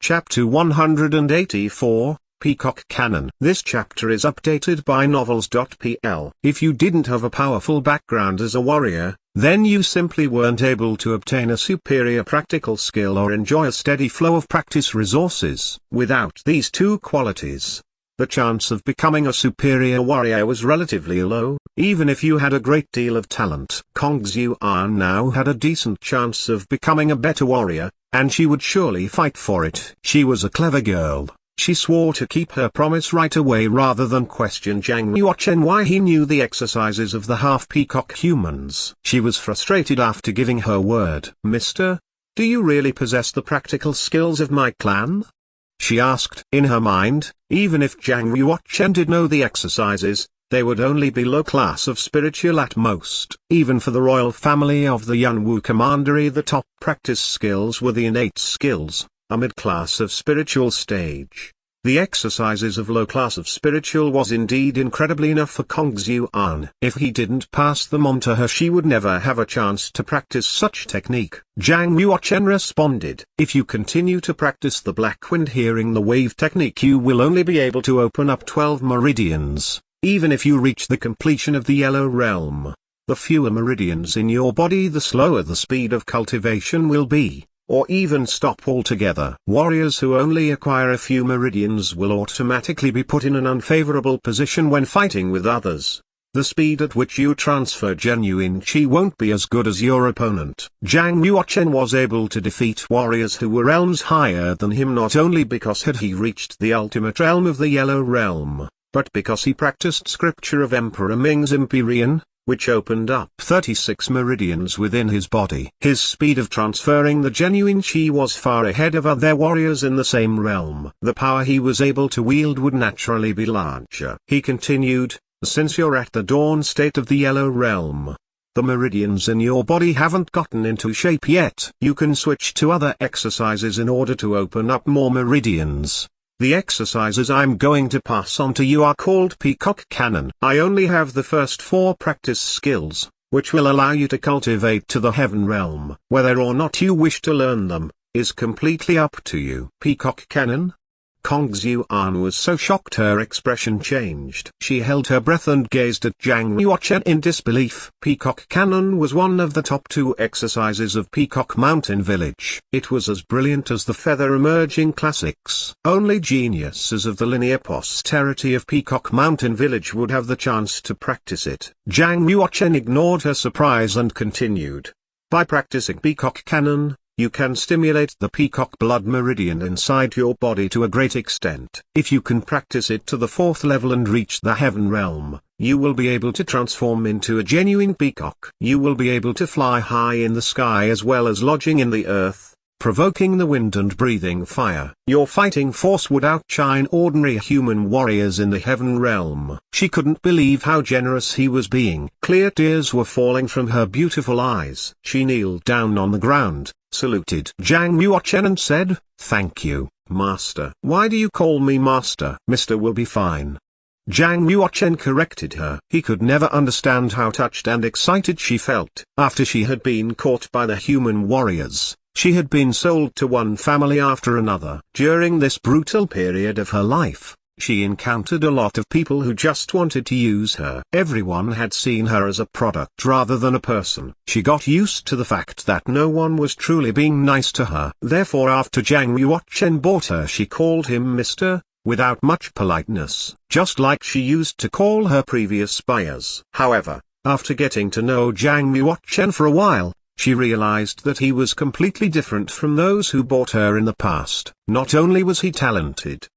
Chapter 184, Peacock Canon. This chapter is updated by novels.pl. If you didn't have a powerful background as a warrior, then you simply weren't able to obtain a superior practical skill or enjoy a steady flow of practice resources. Without these two qualities, the chance of becoming a superior warrior was relatively low, even if you had a great deal of talent. Kong Xuan now had a decent chance of becoming a better warrior, and she would surely fight for it. She was a clever girl. She swore to keep her promise right away rather than question Zhang Yuochen why he knew the exercises of the half-peacock humans. She was frustrated after giving her word. "Mister, do you really possess the practical skills of my clan?" she asked. In her mind, even if Zhang Yuochen did know the exercises, they would only be low class of spiritual at most. Even for the royal family of the Yunwu Commandery, the top practice skills were the innate skills, a mid-class of spiritual stage. The exercises of low class of spiritual was indeed incredibly enough for Kong Xuan. If he didn't pass them on to her, she would never have a chance to practice such technique. Zhang Yuochen responded, "If you continue to practice the black wind hearing the wave technique, you will only be able to open up 12 meridians. Even if you reach the completion of the yellow realm, the fewer meridians in your body, the slower the speed of cultivation will be, or even stop altogether. Warriors who only acquire a few meridians will automatically be put in an unfavorable position when fighting with others. The speed at which you transfer genuine chi won't be as good as your opponent." Zhang Yuochen was able to defeat warriors who were realms higher than him not only because he reached the ultimate realm of the yellow realm, but because he practiced scripture of Emperor Ming's Empyrean, which opened up 36 meridians within his body. His speed of transferring the genuine chi was far ahead of other warriors in the same realm. The power he was able to wield would naturally be larger. He continued, "Since you're at the dawn state of the yellow realm, the meridians in your body haven't gotten into shape yet. You can switch to other exercises in order to open up more meridians. The exercises I'm going to pass on to you are called Peacock Canon. I only have the first 4 practice skills, which will allow you to cultivate to the heaven realm. Whether or not you wish to learn them, is completely up to you." Peacock Canon? Kong Xuan was so shocked her expression changed. She held her breath and gazed at Zhang Yuochen in disbelief. Peacock Canon was one of the top 2 exercises of Peacock Mountain Village. It was as brilliant as the feather emerging classics. Only geniuses of the linear posterity of Peacock Mountain Village would have the chance to practice it. Zhang Yuochen ignored her surprise and continued. "By practicing Peacock Canon, you can stimulate the peacock blood meridian inside your body to a great extent. If you can practice it to the 4th level and reach the heaven realm, you will be able to transform into a genuine peacock. You will be able to fly high in the sky as well as lodging in the earth, provoking the wind and breathing fire. Your fighting force would outshine ordinary human warriors in the heaven realm." She couldn't believe how generous he was being. Clear tears were falling from her beautiful eyes. She kneeled down on the ground, saluted Zhang Yuochen and said, "Thank you, Master." "Why do you call me Master?" "Mister will be fine." Zhang Yuochen corrected her. He could never understand how touched and excited she felt. After she had been caught by the human warriors, she had been sold to one family after another. During this brutal period of her life, she encountered a lot of people who just wanted to use her. Everyone had seen her as a product rather than a person. She got used to the fact that no one was truly being nice to her. Therefore, after Zhang Yuochen bought her, she called him Mister, without much politeness, just like she used to call her previous buyers. However, after getting to know Zhang Yuochen for a while, she realized that he was completely different from those who bought her in the past. Not only was he talented,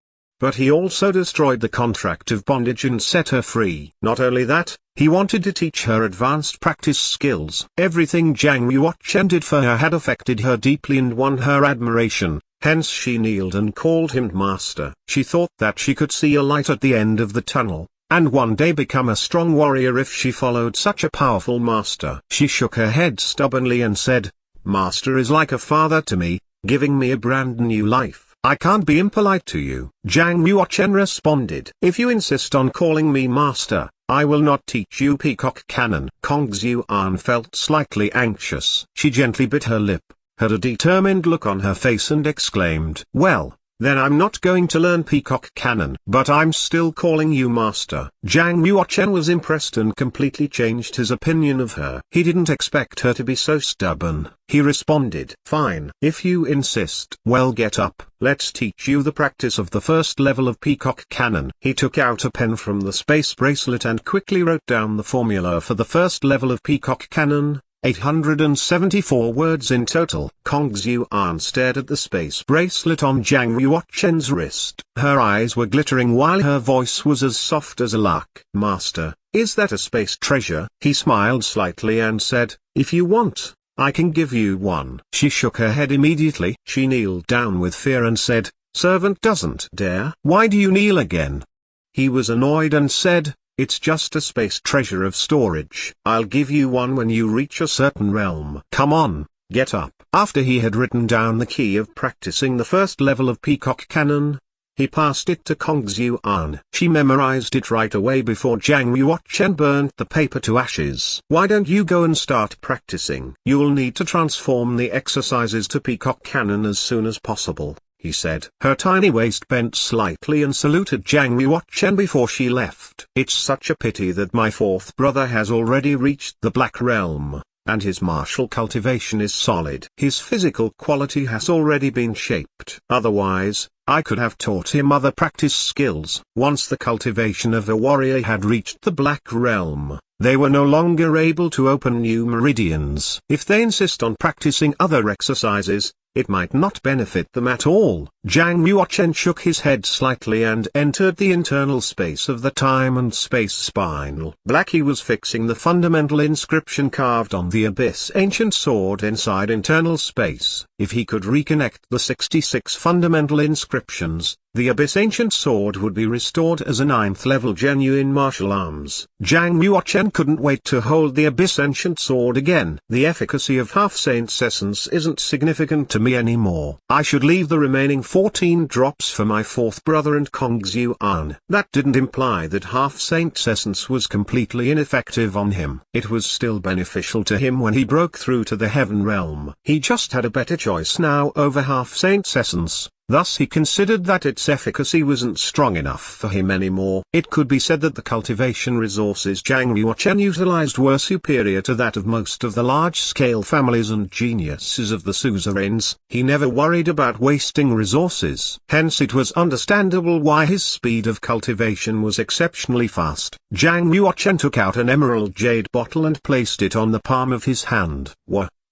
but he also destroyed the contract of bondage and set her free. Not only that, he wanted to teach her advanced practice skills. Everything Zhang Yuochen did for her had affected her deeply and won her admiration, hence she kneeled and called him Master. She thought that she could see a light at the end of the tunnel, and one day become a strong warrior if she followed such a powerful master. She shook her head stubbornly and said, "Master is like a father to me, giving me a brand new life. I can't be impolite to you." Zhang Yuochen responded, "If you insist on calling me Master, I will not teach you Peacock Canon." Kong Xuan felt slightly anxious. She gently bit her lip, had a determined look on her face and exclaimed, "Well, then I'm not going to learn Peacock Canon. But I'm still calling you master." Zhang Yuochen was impressed and completely changed his opinion of her. He didn't expect her to be so stubborn. He responded, "Fine. If you insist. Well, get up. Let's teach you the practice of the first level of Peacock Canon." He took out a pen from the space bracelet and quickly wrote down the formula for the first level of Peacock Canon. 874 words in total. Kong Xuan stared at the space bracelet on Zhang Yuochen's wrist. Her eyes were glittering while her voice was as soft as a lark. "Master, is that a space treasure?" He smiled slightly and said, "If you want, I can give you one." She shook her head immediately. She kneeled down with fear and said, "Servant doesn't dare." "Why do you kneel again?" He was annoyed and said, "It's just a space treasure of storage. I'll give you one when you reach a certain realm." "Come on, get up." After he had written down the key of practicing the first level of Peacock Canon, he passed it to Kong Xuan. She memorized it right away before Zhang Yuochen burnt the paper to ashes. "Why don't you go and start practicing? You'll need to transform the exercises to Peacock Canon as soon as possible," he said. Her tiny waist bent slightly and saluted Zhang Yuochen before she left. "It's such a pity that my fourth brother has already reached the Black Realm, and his martial cultivation is solid. His physical quality has already been shaped. Otherwise, I could have taught him other practice skills." Once the cultivation of a warrior had reached the Black Realm, they were no longer able to open new meridians. If they insist on practicing other exercises, it might not benefit them at all. Zhang Yuochen shook his head slightly and entered the internal space of the time and space spinal. Blackie was fixing the fundamental inscription carved on the Abyss ancient sword inside internal space. If he could reconnect the 66 fundamental inscriptions, the Abyss ancient sword would be restored as a 9th level genuine martial arms. Zhang Yuochen couldn't wait to hold the Abyss ancient sword again. "The efficacy of Half-Saint's essence isn't significant to me anymore. I should leave the remaining 14 drops for my fourth brother and Kong Xuan." That didn't imply that Half-Saint's essence was completely ineffective on him. It was still beneficial to him when he broke through to the Heaven Realm. He just had a better choice now over Half-Saint's essence. Thus he considered that its efficacy wasn't strong enough for him anymore. It could be said that the cultivation resources Zhang Yuochen utilized were superior to that of most of the large-scale families and geniuses of the suzerains. He never worried about wasting resources. Hence it was understandable why his speed of cultivation was exceptionally fast. Zhang Yuochen took out an emerald jade bottle and placed it on the palm of his hand.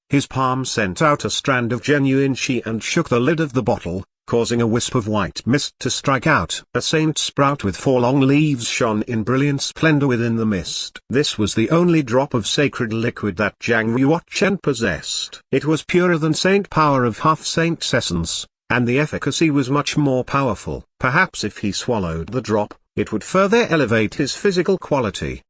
His palm sent out a strand of genuine qi and shook the lid of the bottle, causing a wisp of white mist to strike out. A saint sprout with 4 long leaves shone in brilliant splendor within the mist. This was the only drop of sacred liquid that Zhang Yuochen possessed. It was purer than saint power of Half-Saint's essence, and the efficacy was much more powerful. Perhaps if he swallowed the drop, it would further elevate his physical quality.